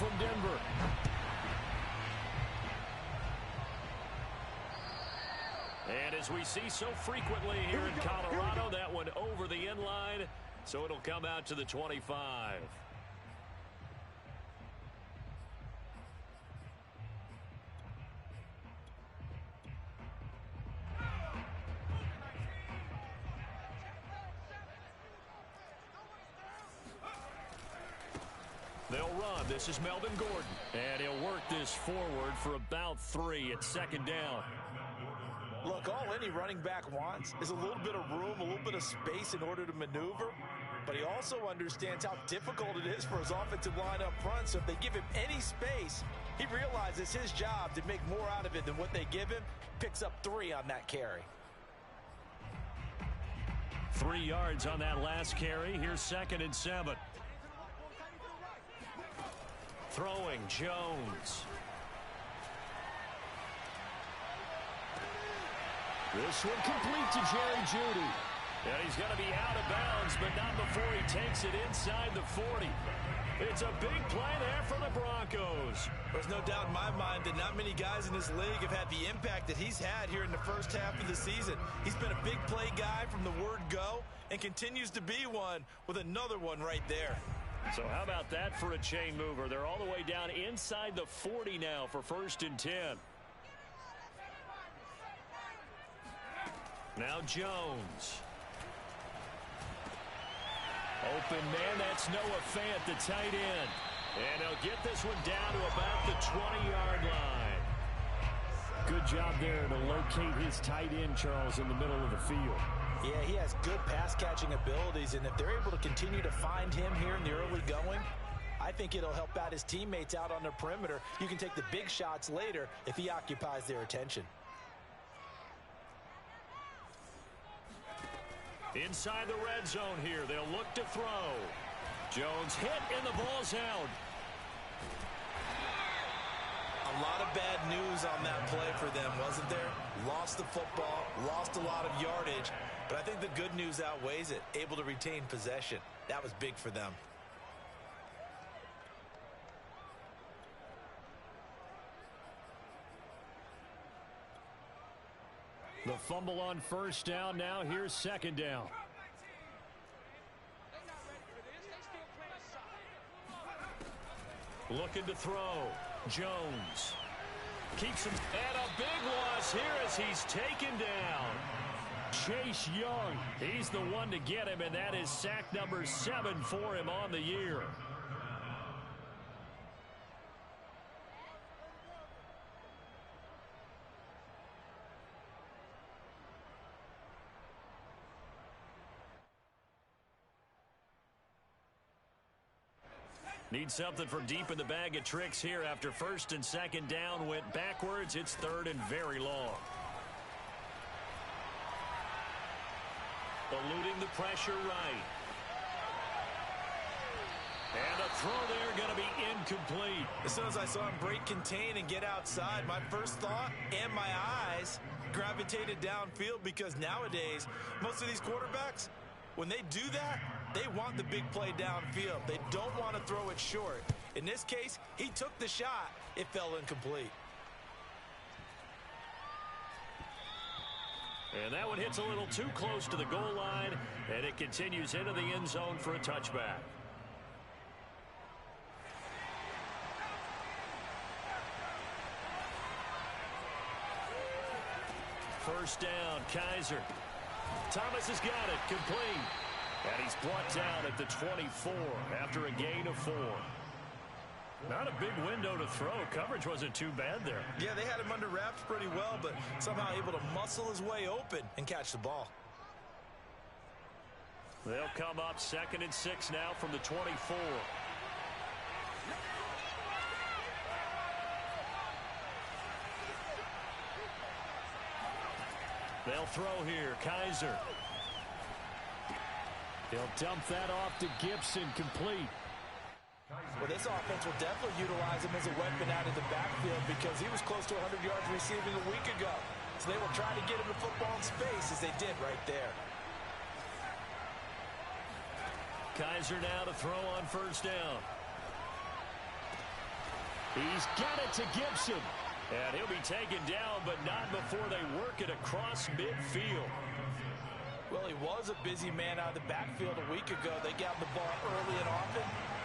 from Denver. And as we see so frequently here in Colorado, that one over the end line, so it'll come out to the 25. They'll run. This is Melvin Gordon. And he'll work this forward for about 3 at second down. Look, all any running back wants is a little bit of room, a little bit of space in order to maneuver. But he also understands how difficult it is for his offensive line up front. So if they give him any space, he realizes his job to make more out of it than what they give him. Picks up 3 on that carry. 3 yards on that last carry. Here's 2nd and 7. Throwing, Jones. This one complete to Jerry Jeudy. And he's going to be out of bounds, but not before he takes it inside the 40. It's a big play there for the Broncos. There's no doubt in my mind that not many guys in this league have had the impact that he's had here in the first half of the season. He's been a big play guy from the word go and continues to be one with another one right there. So how about that for a chain mover? They're all the way down inside the 40 now for 1st and 10. Now Jones. Open man, that's Noah Fant, the tight end. And he'll get this one down to about the 20-yard line. Good job there to locate his tight end, Charles, in the middle of the field. Yeah, he has good pass-catching abilities, and if they're able to continue to find him here in the early going, I think it'll help out his teammates out on the perimeter. You can take the big shots later if he occupies their attention. Inside the red zone here, they'll look to throw. Jones hit, and the ball's out. A lot of bad news on that play for them, wasn't there? Lost the football, lost a lot of yardage, but I think the good news outweighs it. Able to retain possession. That was big for them. The fumble on 1st down. Now here's 2nd down. Looking to throw. Jones keeps him. And a big loss here as he's taken down. Chase Young. He's the one to get him, and that is sack number 7 for him on the year. Need something from deep in the bag of tricks here after 1st and 2nd down went backwards. It's 3rd and very long. Eluding the pressure right. And a throw there going to be incomplete. As soon as I saw him break contain and get outside, my first thought and my eyes gravitated downfield, because nowadays, most of these quarterbacks, when they do that, they want the big play downfield. They don't want to throw it short. In this case, he took the shot. It fell incomplete. And that one hits a little too close to the goal line, and it continues into the end zone for a touchback. First down, Kaiser. Thomas has got it, complete. And he's brought down at the 24 after a gain of 4. Not a big window to throw. Coverage wasn't too bad there. Yeah, they had him under wraps pretty well, but somehow able to muscle his way open and catch the ball. They'll come up 2nd and 6 now from the 24. They'll throw here. Kaiser. He'll dump that off to Gibson, complete. Well, this offense will definitely utilize him as a weapon out of the backfield, because he was close to 100 yards receiving a week ago. So they will try to get him the football in space, as they did right there. Kaiser now to throw on 1st down. He's got it to Gibson. And he'll be taken down, but not before they work it across midfield. Well, he was a busy man out of the backfield a week ago. They got the ball early and often.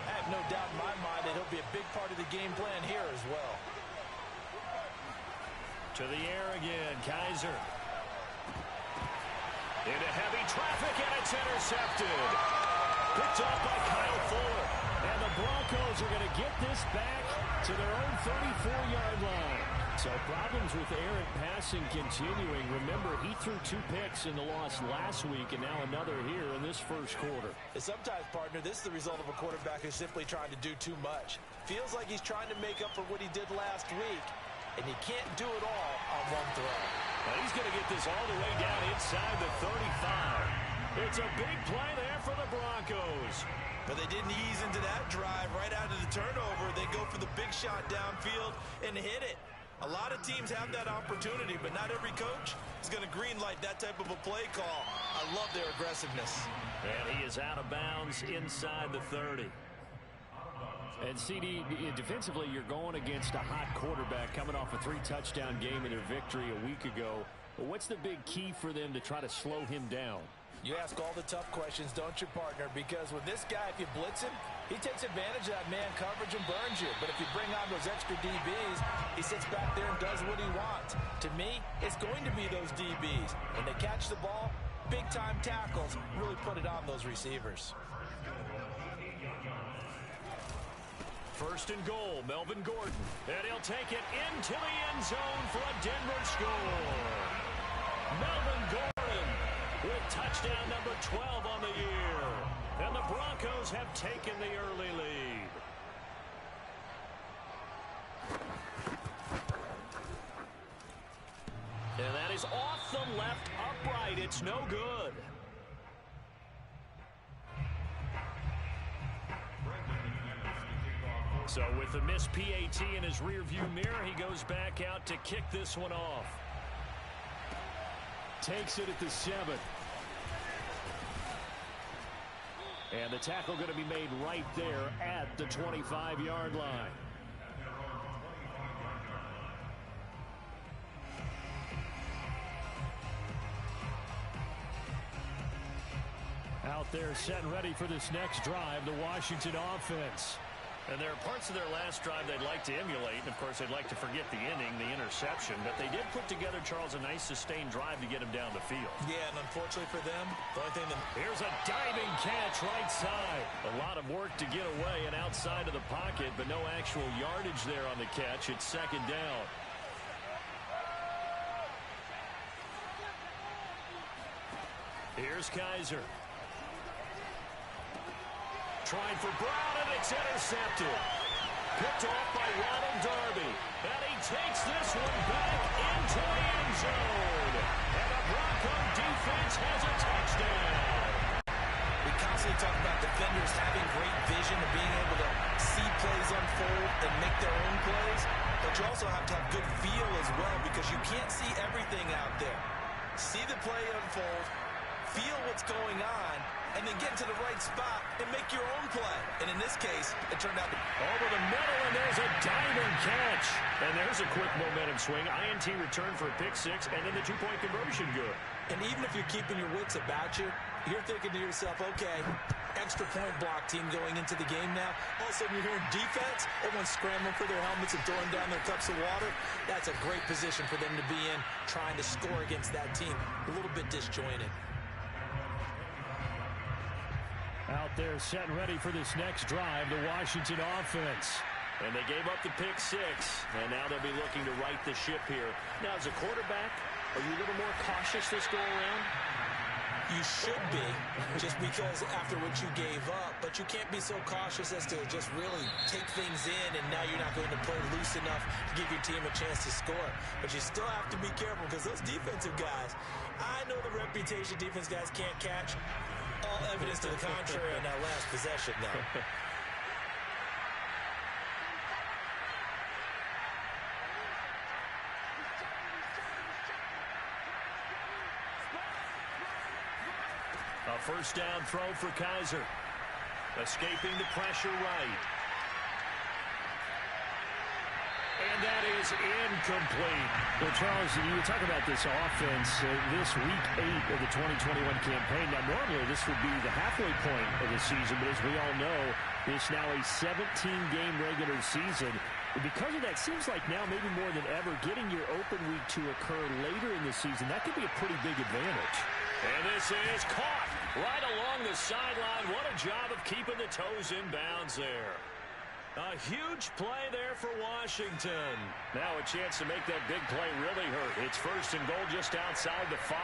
I have no doubt in my mind that he'll be a big part of the game plan here as well. To the air again, Kaiser. Into heavy traffic, and it's intercepted. Picked off by Kyle Fuller. And the Broncos are going to get this back to their own 34-yard line. So problems with errant passing continuing. Remember, he threw 2 picks in the loss last week, and now another here in this first quarter. And sometimes, partner, this is the result of a quarterback who's simply trying to do too much. Feels like he's trying to make up for what he did last week, and he can't do it all on one throw. Well, he's going to get this all the way down inside the 35. It's a big play there for the Broncos. But they didn't ease into that drive right out of the turnover. They go for the big shot downfield and hit it. A lot of teams have that opportunity, but not every coach is going to greenlight that type of a play call. I love their aggressiveness. And he is out of bounds inside the 30. And CD, defensively, you're going against a hot quarterback coming off a 3-touchdown game in their victory a week ago. But what's the big key for them to try to slow him down? You ask all the tough questions, don't you, partner? Because with this guy, if you blitz him, he takes advantage of that man coverage and burns you. But if you bring on those extra DBs, he sits back there and does what he wants. To me, it's going to be those DBs. When they catch the ball, big-time tackles really put it on those receivers. First and goal, Melvin Gordon. And he'll take it into the end zone for a Denver score. Melvin Gordon with touchdown number 12 on the year. And the Broncos have taken the early lead. And that is off the left upright. It's no good. So with the missed PAT in his rearview mirror, he goes back out to kick this one off. Takes it at the 7. And the tackle going to be made right there at the 25-yard line. Out there set and ready for this next drive, the Washington offense. And there are parts of their last drive they'd like to emulate. And, of course, they'd like to forget the inning, the interception. But they did put together, Charles, a nice sustained drive to get him down the field. Yeah, and unfortunately for them, the only thing that... Here's a diving catch right side. A lot of work to get away and outside of the pocket, but no actual yardage there on the catch. It's second down. Here's Kaiser. Trying for Brown, and it's intercepted. Picked off by Ronald Darby. And he takes this one back into the end zone. And the Bronco defense has a touchdown. We constantly talk about defenders having great vision and being able to see plays unfold and make their own plays. But you also have to have good feel as well, because you can't see everything out there. See the play unfold, feel what's going on, and then get to the right spot and make your own play. And in this case, it turned out over the middle, and there's a diving catch. And there's a quick momentum swing. INT return for a pick 6, and then the 2-point conversion good. And even if you're keeping your wits about you, you're thinking to yourself, okay, extra point block team going into the game now. All of a sudden you're hearing defense, everyone's scrambling for their helmets and throwing down their cups of water. That's a great position for them to be in, trying to score against that team. A little bit disjointed. Out there set and ready for this next drive, the Washington offense. And they gave up the pick 6, and now they'll be looking to right the ship here. Now, as a quarterback, are you a little more cautious this go around? You should be, just because after what you gave up, but you can't be so cautious as to just really take things in, and now you're not going to play loose enough to give your team a chance to score. But you still have to be careful, because those defensive guys, I know the reputation defense guys can't catch. All evidence to the contrary on that last possession, though. A first down throw for Kaiser. Escaping the pressure right. is incomplete. Well, Charles, you talk about this offense this week 8 of the 2021 campaign. Now, normally this would be the halfway point of the season, but as we all know, it's now a 17-game regular season. And because of that, seems like now maybe more than ever, getting your open week to occur later in the season, that could be a pretty big advantage. And this is caught right along the sideline. What a job of keeping the toes in bounds there. A huge play there for Washington. Now a chance to make that big play really hurt. It's first and goal just outside the 5.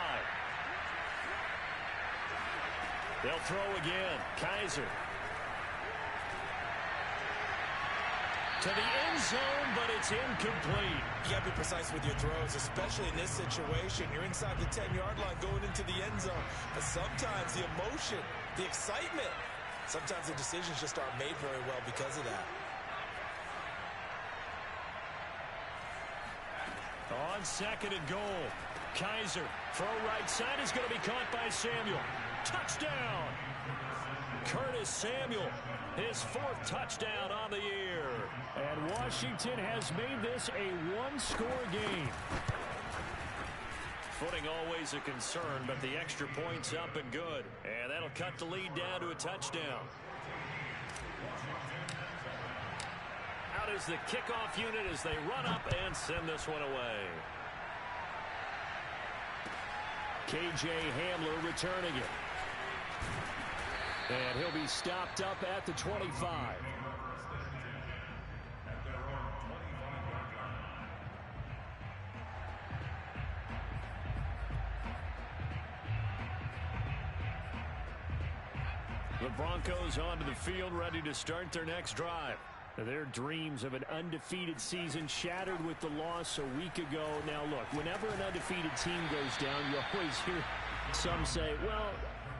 They'll throw again. Kaiser. To the end zone, but it's incomplete. You got to be precise with your throws, especially in this situation. You're inside the 10-yard line going into the end zone. But sometimes the emotion, the excitement, sometimes the decisions just aren't made very well because of that. On second and goal, Kaiser, throw right side is going to be caught by Samuel. Touchdown! Curtis Samuel, his 4th touchdown on the year. And Washington has made this a one-score game. Footing always a concern, but the extra point's up and good. And that'll cut the lead down to a touchdown. Out is the kickoff unit as they run up and send this one away. K.J. Hamler returning it. And he'll be stopped up at the 25. The Broncos onto the field, ready to start their next drive. Their dreams of an undefeated season shattered with the loss a week ago. Now, look, whenever an undefeated team goes down, you always hear some say, well,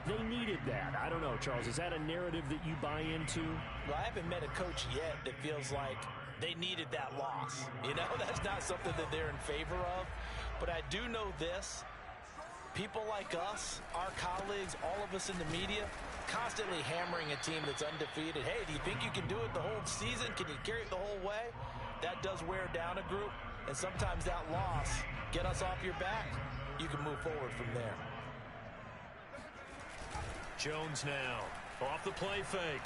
they needed that. I don't know, Charles. Is that a narrative that you buy into? Well, I haven't met a coach yet that feels like they needed that loss. You know, that's not something that they're in favor of. But I do know this. People like us, our colleagues, all of us in the media, constantly hammering a team that's undefeated. Hey, do you think you can do it the whole season? Can you carry it the whole way? That does wear down a group. And sometimes that loss, get us off your back. You can move forward from there. Jones now, off the play fake.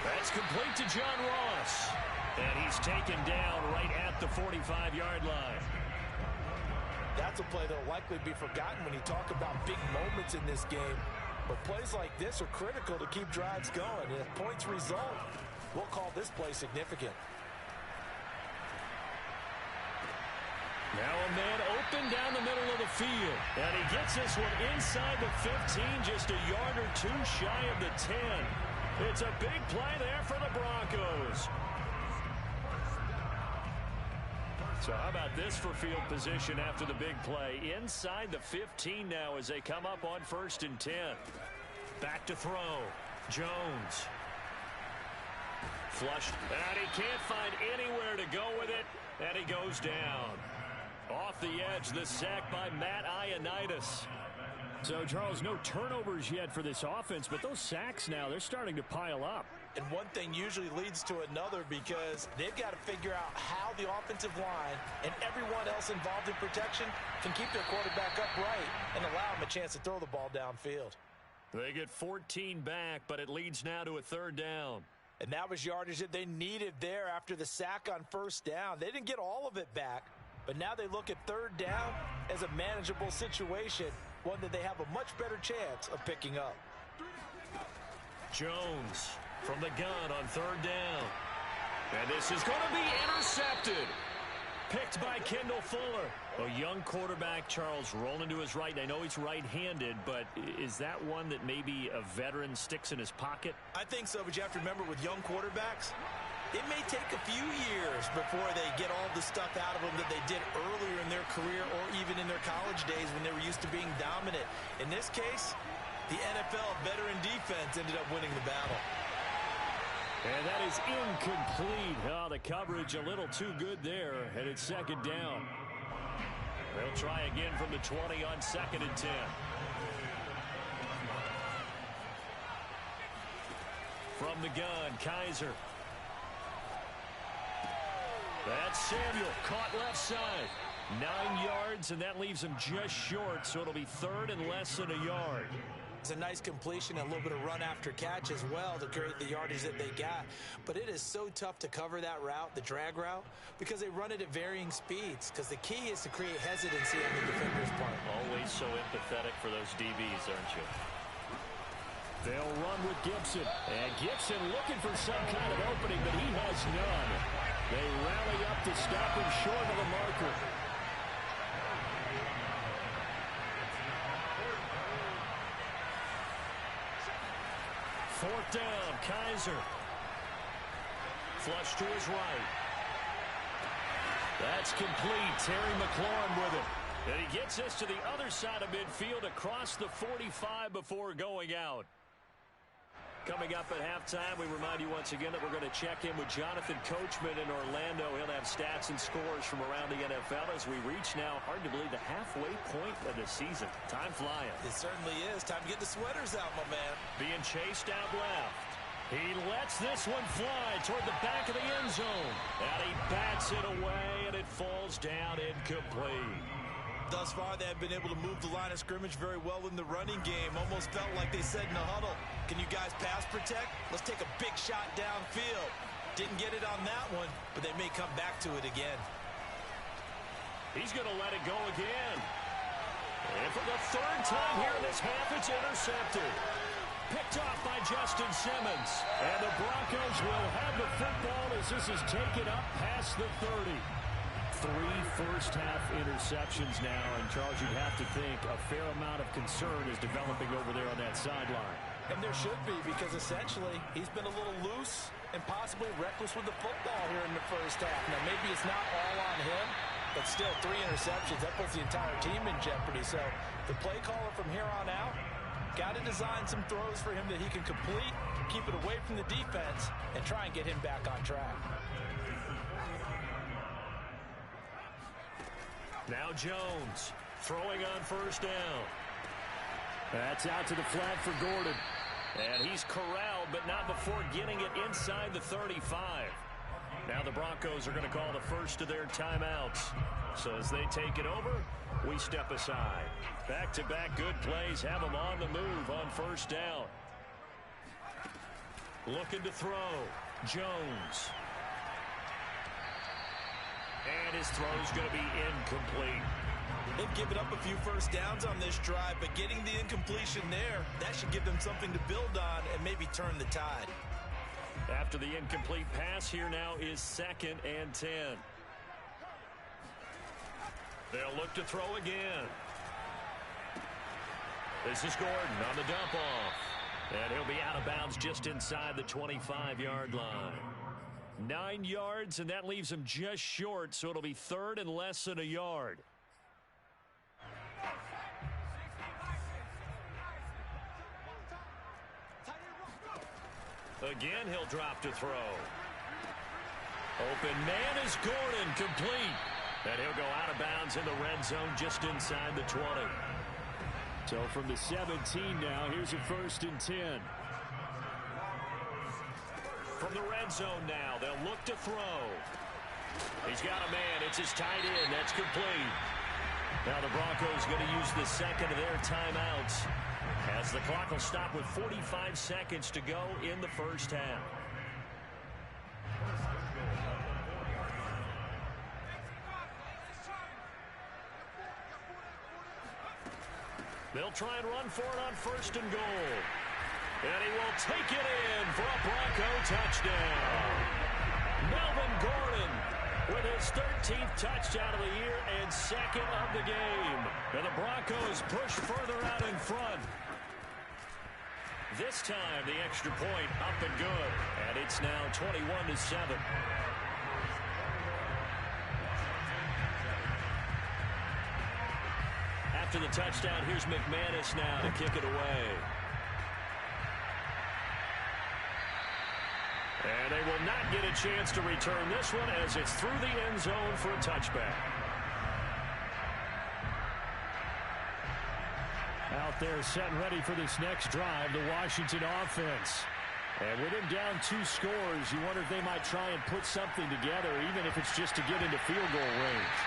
That's complete to John Ross. And he's taken down right at the 45-yard line. That's a play that will likely be forgotten when you talk about big moments in this game. But plays like this are critical to keep drives going. And if points result, we'll call this play significant. Now a man open down the middle of the field. And he gets this one inside the 15, just a yard or two shy of the 10. It's a big play there for the Broncos. So how about this for field position after the big play? Inside the 15 now as they come up on 1st and 10. Back to throw. Jones. Flushed. And he can't find anywhere to go with it. And he goes down. Off the edge, the sack by Matt Ioannidis. So, Charles, no turnovers yet for this offense, but those sacks now, they're starting to pile up. And one thing usually leads to another because they've got to figure out how the offensive line and everyone else involved in protection can keep their quarterback upright and allow him a chance to throw the ball downfield. They get 14 back, but it leads now to a 3rd down. And that was yardage that they needed there after the sack on 1st down. They didn't get all of it back, but now they look at 3rd down as a manageable situation, one that they have a much better chance of picking up. Jones from the gun on 3rd down. And this is going to be intercepted. Picked by Kendall Fuller. A young quarterback, Charles, rolling to his right. I know he's right-handed, but is that one that maybe a veteran sticks in his pocket? I think so, but you have to remember with young quarterbacks, it may take a few years before they get all the stuff out of them that they did earlier in their career or even in their college days when they were used to being dominant. In this case, the NFL veteran defense ended up winning the battle. And that is incomplete. Oh, the coverage a little too good there, and it's 2nd down. They'll try again from the 20 on 2nd and 10. From the gun, Kaiser. That's Samuel, caught left side. 9 yards, and that leaves him just short, so it'll be third and less than a yard. It's a nice completion and a little bit of run after catch as well to create the yardage that they got. But it is so tough to cover that route, the drag route, because they run it at varying speeds. Because the key is to create hesitancy on the defender's part. Always so empathetic for those DBs, aren't you? They'll run with Gibson. And Gibson looking for some kind of opening, but he has none. They rally up to stop him short of the marker. Fourth down, Kaiser. Flush to his right. That's complete. Terry McLaurin with it. And he gets us to the other side of midfield across the 45 before going out. Coming up at halftime, we remind you once again that we're going to check in with Jonathan Coachman in Orlando. He'll have stats and scores from around the NFL as we reach now, hard to believe, the halfway point of the season. Time flying. It certainly is. Time to get the sweaters out, my man. Being chased out left. He lets this one fly toward the back of the end zone. And he bats it away, and it falls down incomplete. Thus far, they have been able to move the line of scrimmage very well in the running game. Almost felt like they said in the huddle, can you guys pass protect? Let's take a big shot downfield. Didn't get it on that one, but they may come back to it again. He's going to let it go again. And for the third time here in this half, it's intercepted. Picked off by Justin Simmons. And the Broncos will have the football as this is taken up past the 30. 3 first-half interceptions now, and Charles, you'd have to think a fair amount of concern is developing over there on that sideline. And there should be, because essentially he's been a little loose and possibly reckless with the football here in the first half. Now, maybe it's not all on him, but still 3 interceptions. That puts the entire team in jeopardy. So the play caller from here on out got to design some throws for him that he can complete, keep it away from the defense, and try and get him back on track. Now Jones throwing on first down. That's out to the flat for Gordon. And he's corralled, but not before getting it inside the 35. Now the Broncos are going to call the first of their timeouts. So as they take it over, we step aside. Back-to-back good plays have them on the move on first down. Looking to throw. Jones. And his throw's going to be incomplete. They've given up a few first downs on this drive, but getting the incompletion there, that should give them something to build on and maybe turn the tide. After the incomplete pass, here now is 2nd and 10. They'll look to throw again. This is Gordon on the dump off. And he'll be out of bounds just inside the 25-yard line. 9 yards, and that leaves him just short, so it'll be 3rd and less than a yard. Again, he'll drop to throw. Open man is Gordon, complete. And he'll go out of bounds in the red zone just inside the 20. So from the 17 now, here's a 1st and 10. From the red zone now, they'll look to throw. He's got a man. It's his tight end. That's complete. Now the Broncos going to use the second of their timeouts as the clock will stop with 45 seconds to go in the first half. They'll try and run for it on 1st and goal. And he will take it in for a Bronco touchdown. Melvin Gordon with his 13th touchdown of the year and 2nd of the game. And the Broncos push further out in front. This time the extra point up and good. And it's now 21-7. After the touchdown, here's McManus now to kick it away. And they will not get a chance to return this one as it's through the end zone for a touchback. Out there set and ready for this next drive, the Washington offense. And with him down 2 scores, you wonder if they might try and put something together, even if it's just to get into field goal range.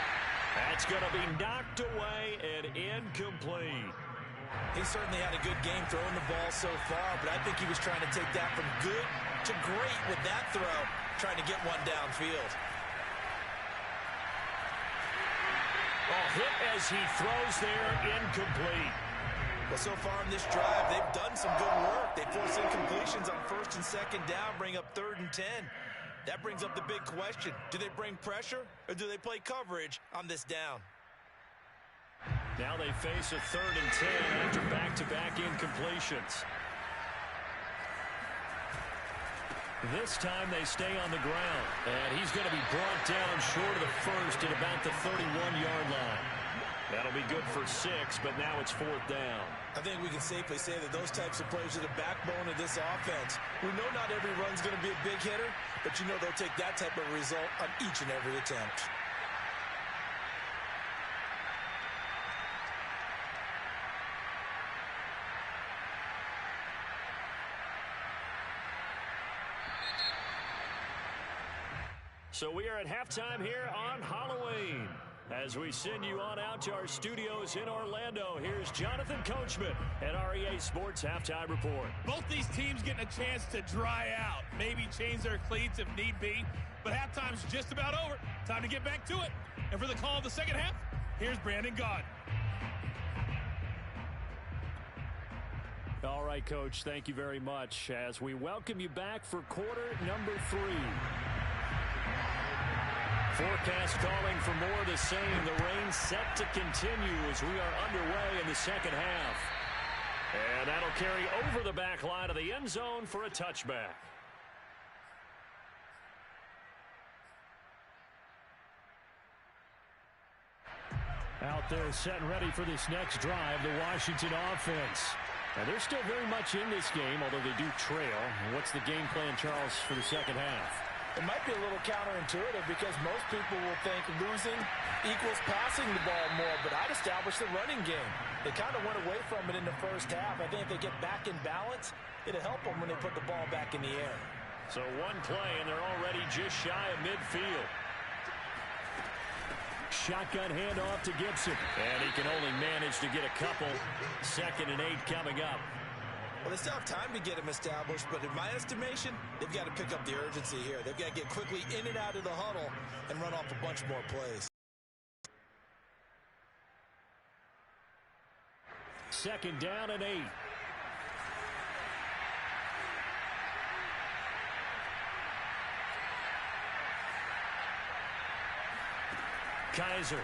That's going to be knocked away and incomplete. He certainly had a good game throwing the ball so far, but I think he was trying to take that from good to great with that throw, trying to get one downfield. Hit as he throws there, incomplete. Well, so far in this drive, they've done some good work. They force incompletions on 1st and 2nd down, bring up 3rd and 10. That brings up the big question. Do they bring pressure or do they play coverage on this down? Now they face a 3rd and 10 after back-to-back incompletions. This time they stay on the ground. And he's going to be brought down short of the first at about the 31-yard line. That'll be good for 6, but now it's 4th down. I think we can safely say that those types of players are the backbone of this offense. We know not every run's going to be a big hitter, but you know they'll take that type of result on each and every attempt. So we are at halftime here on Halloween. As we send you on out to our studios in Orlando, here's Jonathan Coachman at REA Sports Halftime Report. Both these teams getting a chance to dry out, maybe change their cleats if need be, but halftime's just about over. Time to get back to it. And for the call of the second half, here's Brandon Gaudin. All right, Coach, thank you very much as we welcome you back for quarter number 3. Forecast calling for more of the same. The rain set to continue as we are underway in the second half. And that'll carry over the back line of the end zone for a touchback. Out there set and ready for this next drive, the Washington offense. And they're still very much in this game, although they do trail. What's the game plan, Charles, for the second half? It might be a little counterintuitive because most people will think losing equals passing the ball more, but I'd establish the running game. They kind of went away from it in the first half. I think if they get back in balance, it'll help them when they put the ball back in the air. So one play, and they're already just shy of midfield. Shotgun handoff to Gibson. And he can only manage to get a couple. 2nd and 8 coming up. Well, they still have time to get him established, but in my estimation, they've got to pick up the urgency here. They've got to get quickly in and out of the huddle and run off a bunch more plays. 2nd down and 8. Kaiser.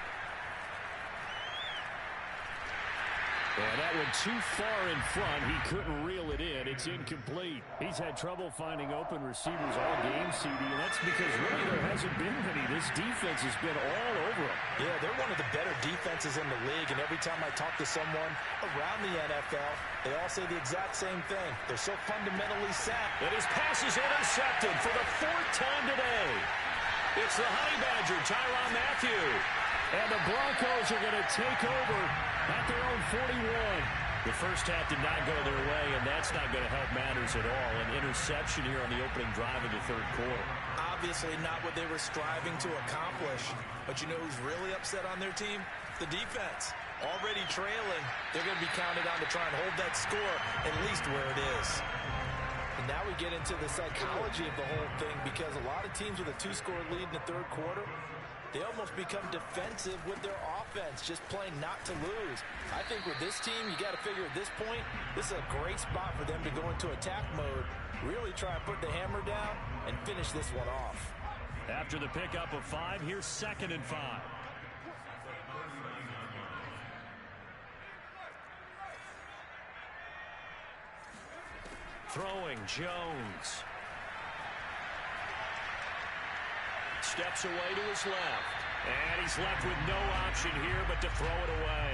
And that one too far in front. He couldn't reel it in. It's incomplete. He's had trouble finding open receivers all game, CD, and that's because really there hasn't been any. This defense has been all over him. Yeah, they're one of the better defenses in the league, and every time I talk to someone around the NFL, they all say the exact same thing. They're so fundamentally sound. And his pass is intercepted for the 4th time today. It's the Honey Badger, Tyrann Mathieu. And the Broncos are going to take over at their own 41. The first half did not go their way, and that's not going to help matters at all. An interception here on the opening drive of the 3rd quarter. Obviously not what they were striving to accomplish. But you know who's really upset on their team? The defense. Already trailing, they're going to be counted on to try and hold that score at least where it is. And now we get into the psychology of the whole thing because a lot of teams with a 2-score lead in the 3rd quarter, they almost become defensive with their offense, just playing not to lose. I think with this team, you got to figure at this point, this is a great spot for them to go into attack mode, really try and put the hammer down and finish this one off. After the pickup of 5, here's 2nd and 5. Throwing, Jones. Steps away to his left. And he's left with no option here but to throw it away.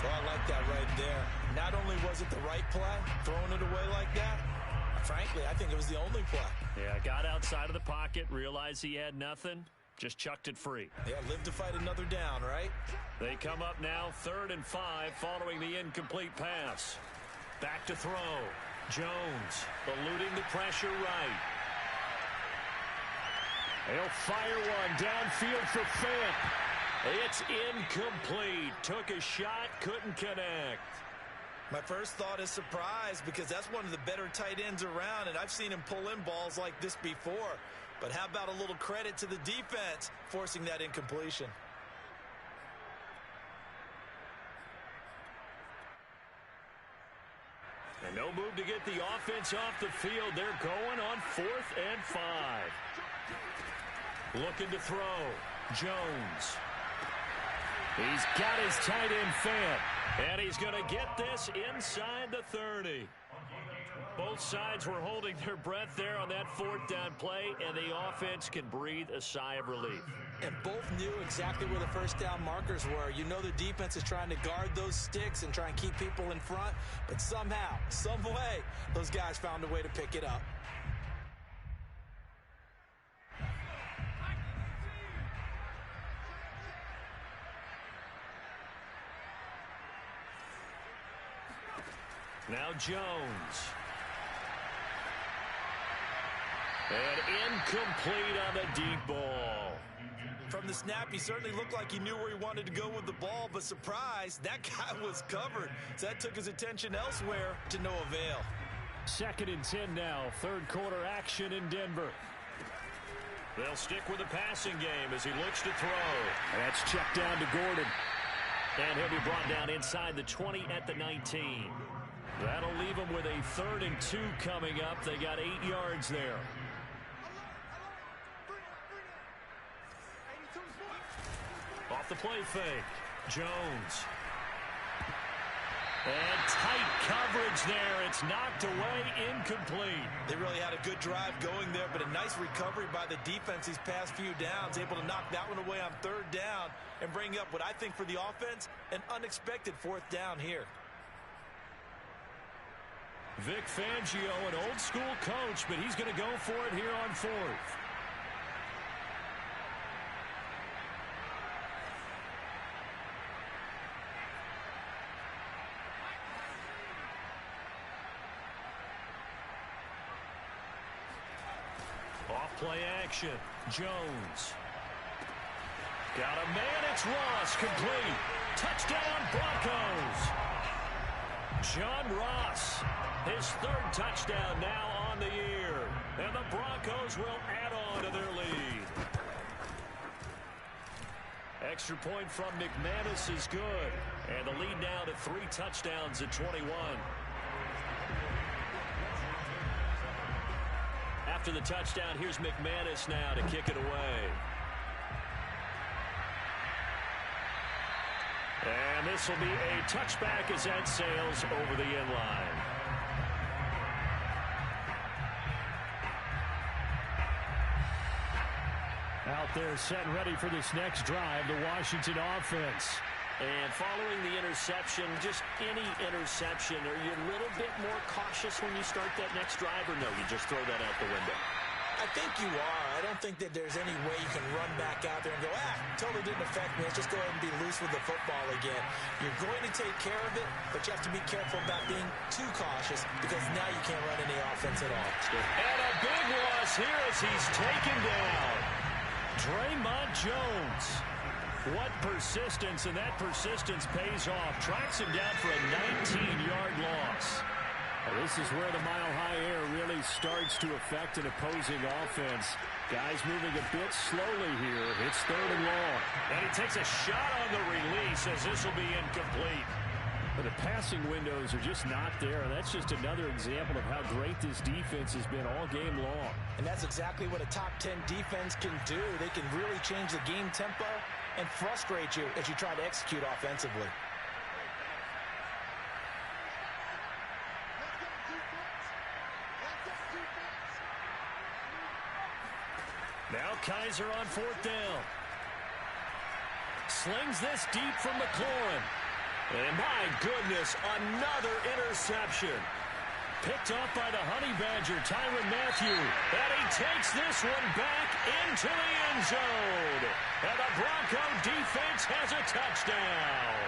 Oh, I like that right there. Not only was it the right play, throwing it away like that, frankly, I think it was the only play. Yeah, got outside of the pocket, realized he had nothing, just chucked it free. Yeah, live to fight another down, right? They come up now 3rd and 5 following the incomplete pass. Back to throw. Jones eluding the pressure right. He'll fire one downfield for Fant. It's incomplete. Took a shot, couldn't connect. My first thought is surprise because that's one of the better tight ends around, and I've seen him pull in balls like this before. But how about a little credit to the defense forcing that incompletion? And no move to get the offense off the field. They're going on 4th and 5. Looking to throw. Jones. He's got his tight end Fant. And he's going to get this inside the 30. Both sides were holding their breath there on that 4th down play, and the offense can breathe a sigh of relief. And both knew exactly where the first down markers were. You know the defense is trying to guard those sticks and try and keep people in front, but somehow, some way, those guys found a way to pick it up. Now Jones. And incomplete on the deep ball. From the snap, he certainly looked like he knew where he wanted to go with the ball, but surprise, that guy was covered. So that took his attention elsewhere to no avail. 2nd and 10 now. 3rd quarter action in Denver. They'll stick with the passing game as he looks to throw. That's checked down to Gordon. And he'll be brought down inside the 20 at the 19. That'll leave them with a 3rd and 2 coming up. They got 8 yards there. Off the play fake. Jones. And tight coverage there. It's knocked away, incomplete. They really had a good drive going there, but a nice recovery by the defense these past few downs, able to knock that one away on 3rd down and bring up what I think for the offense, an unexpected 4th down here. Vic Fangio, an old-school coach, but he's going to go for it here on 4th. Off-play action. Jones. Got a man. It's Ross. Complete. Touchdown, Broncos. John Ross. His 3rd touchdown now on the year. And the Broncos will add on to their lead. Extra point from McManus is good. And the lead now to 3 touchdowns at 21. After the touchdown, here's McManus now to kick it away. And this will be a touchback as that sails over the end line. Out there set and ready for this next drive, the Washington offense. And following the interception, just any interception, are you a little bit more cautious when you start that next drive, or no, you just throw that out the window? I think you are. I don't think that there's any way you can run back out there and go, totally didn't affect me. Let's just go ahead and be loose with the football again. You're going to take care of it, but you have to be careful about being too cautious because now you can't run any offense at all. And a big loss here as he's taken down. Draymond Jones. What persistence, and that persistence pays off. Tracks him down for a 19-yard loss. Well, this is where the mile-high air really starts to affect an opposing offense. Guys moving a bit slowly here. It's 3rd and long. And he takes a shot on the release as this will be incomplete. But the passing windows are just not there. That's just another example of how great this defense has been all game long. And that's exactly what a top 10 defense can do. They can really change the game tempo and frustrate you as you try to execute offensively. Now Kaiser on 4th down. Slings this deep from McLaurin. And my goodness, another interception. Picked off by the Honey Badger, Tyrann Mathieu. And he takes this one back into the end zone. And the Bronco defense has a touchdown.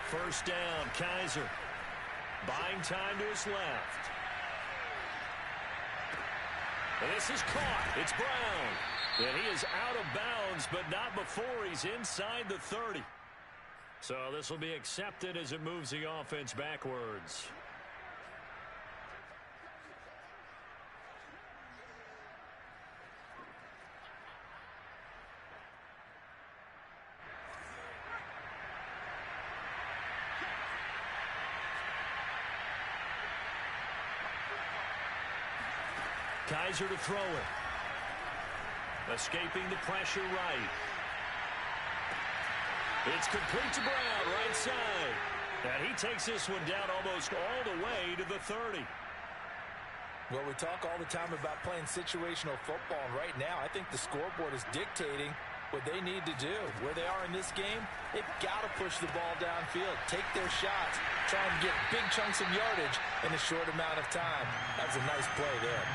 First down, Kaiser. Buying time to his left. And this is caught. It's Brown. And he is out of bounds, but not before he's inside the 30. So this will be accepted as it moves the offense backwards. Kaiser to throw it. Escaping the pressure right. It's complete to Brown, right side. And he takes this one down almost all the way to the 30. Well, we talk all the time about playing situational football, and right now I think the scoreboard is dictating what they need to do. Where they are in this game, they've got to push the ball downfield, take their shots, try and get big chunks of yardage in a short amount of time. That was a nice play there.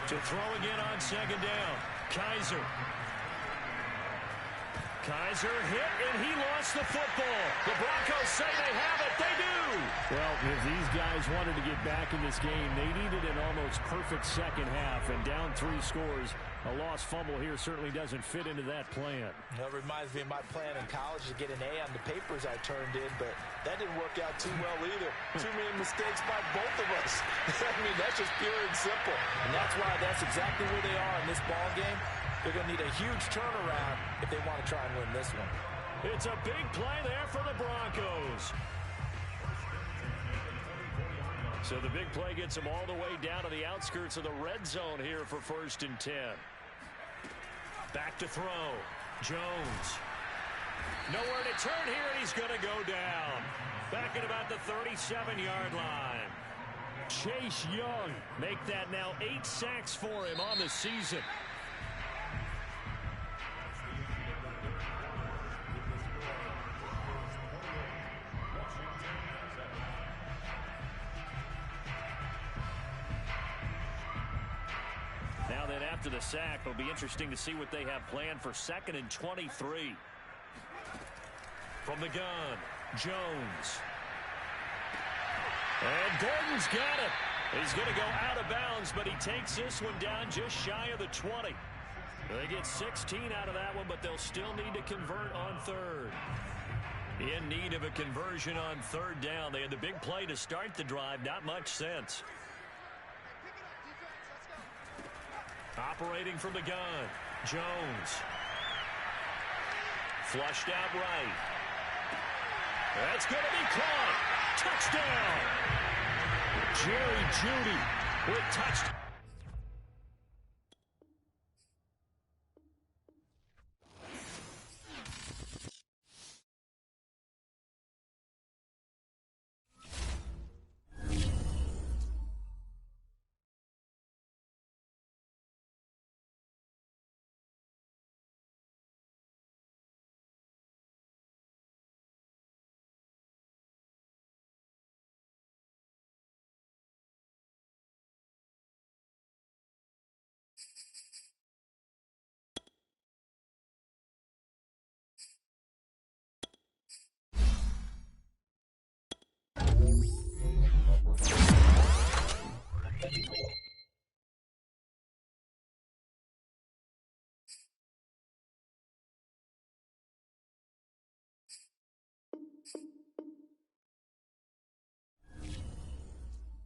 To throw again on second down. Kaiser. Kaiser hit, and he lost the football. The Broncos say they have it. They do. Well, if these guys wanted to get back in this game, they needed an almost perfect second half, and down 3 scores. A lost fumble here certainly doesn't fit into that plan. That reminds me of my plan in college to get an A on the papers I turned in, but that didn't work out too well either. Too many mistakes by both of us. I mean, that's just pure and simple. And that's why that's exactly where they are in this ball game. They're going to need a huge turnaround if they want to try and win this one. It's a big play there for the Broncos. So the big play gets them all the way down to the outskirts of the red zone here for 1st and 10. Back to throw. Jones. Nowhere to turn here, and he's going to go down. Back at about the 37-yard line. Chase Young make that now 8 sacks for him on the season. Now then, after the sack, it'll be interesting to see what they have planned for 2nd and 23. From the gun, Jones. And Gordon's got it. He's going to go out of bounds, but he takes this one down just shy of the 20. They get 16 out of that one, but they'll still need to convert on 3rd. In need of a conversion on 3rd down. They had the big play to start the drive. Not much sense. Operating from the gun, Jones. Flushed out right. That's going to be caught. Touchdown. Jerry Jeudy with touchdown.